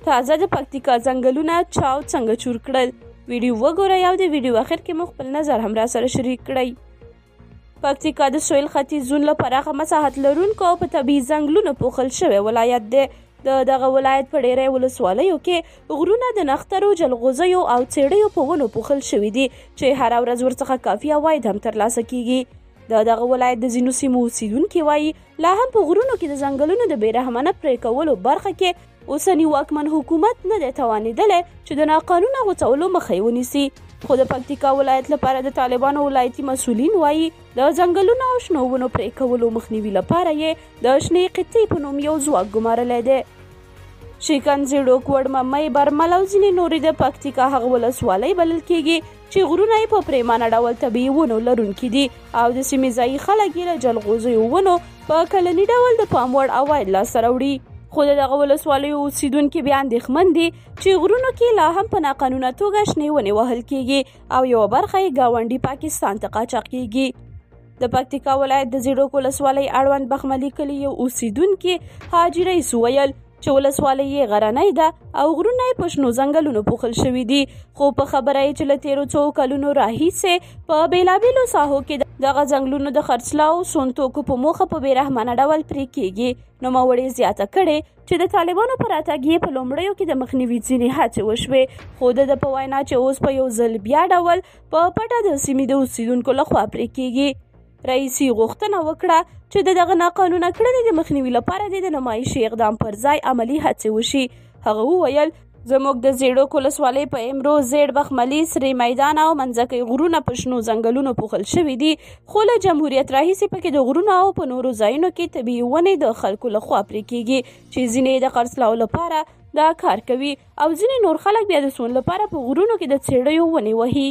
تازه د پکتیکا ځنګلونه چاود څنګه چور کړل. ویډیو وګورئ او د ویډیو اخر کې مو خپل نظر هم راسره شریک کړئ. پکتیکا د سویل ختیځ زون له پراخه مساحت لرونکو او په طبیعي ځنګلونو پوښل شوی ولایت دی. د دغه ولایت په ډیری ولسوالیو کې غرونه د نښترو، جلغوزیو او څیړیو په ونو پوښل شوي دي چې هره ورځ ورڅخه کافي عواید هم ترلاسه کیږي. د دغه ولایت د ځینو سیمو اوسیدونکي وایي لا هم په غرونو کې د ځنګلونو د بېرحمانه پرې کولو برخه کې اوسني واکمن حکومت نه دی توانېدلی چې د ناقانونه غوڅولو مخه یې ونیسي. خو د پکتیکا ولایت لپاره د طالبانو ولایتي مسؤلین وایي د ځنګلونو او شنو ونو پرې کولو مخنیوي لپاره یې د شنې قطعې په نوم یو ځواک ګمارلی دی. شیکنځي، وړممی، برمل او ځینې نورې د پکتیکا هغه ولسوالۍ بلل کیږي چې غرونه یې په پریمانه ډول طبیعي ونو لرونکي دي او د سیمې ځایي خلک یې له جلغوزیو ونو په کلني ډول د پام وړ عواید لاسته راوړي. خو د دغه ولسوالیو اوسیدونکي بیا اندېښمن دي چې غرونو کې لا هم په ناقانونه توګه شنې ونې وهل کیږي او یوه برخه یې ګاونډي پاکستان ته قاچاق کیږي. د پکتیکا ولایت د زیړوک ولسوالۍ اړوند بخملي کلي یو اوسیدونکي حاجي رئیس ویل چې ولسوالۍ یې غرنۍ ده او غرونه یې په شنو ځنګلونو پوښل شوي دي. خو په خبره یې چې له تیرو څو کلونو راهیسې په بېلابېلو ساحو کې دغه ځنګلونو د خرڅلاو سون توکو په موخه په بېرحمانه ډول پرې کیږي. نوموړې زیاته کړې چې د طالبانو په راتګ یې په لومړیو کې د مخنیوي ځینې هڅې وشوې، خو د په وینا چې اوس په یو ځل بیا ډول په پټه د سیمې د اوسیدونکو لخوا پرې کیږي. رئیسي غوښتنه وکړه چې د دغه ناقانونه کړنې د مخنیوي لپاره د نمایشي اقدام پر ځای عملي هڅې وشي. هغه وویل زموږ د زیړوک ولسوالۍ په امرو، زیړ بخملي، سرې میدان او منځکۍ غرونه په شنو ځنګلونو پوښل شوي دي، خو له جمهوریت راهیسې پکې د غرونو او په نورو ځایونو کې طبیعي ونې د خلکو لخوا پرې کیږي چې ځینې د خرڅلاو لپاره دا کار کوي او ځینې نور خلک بیا د سون لپاره په غرونو کې د څیړیو ونې وهي.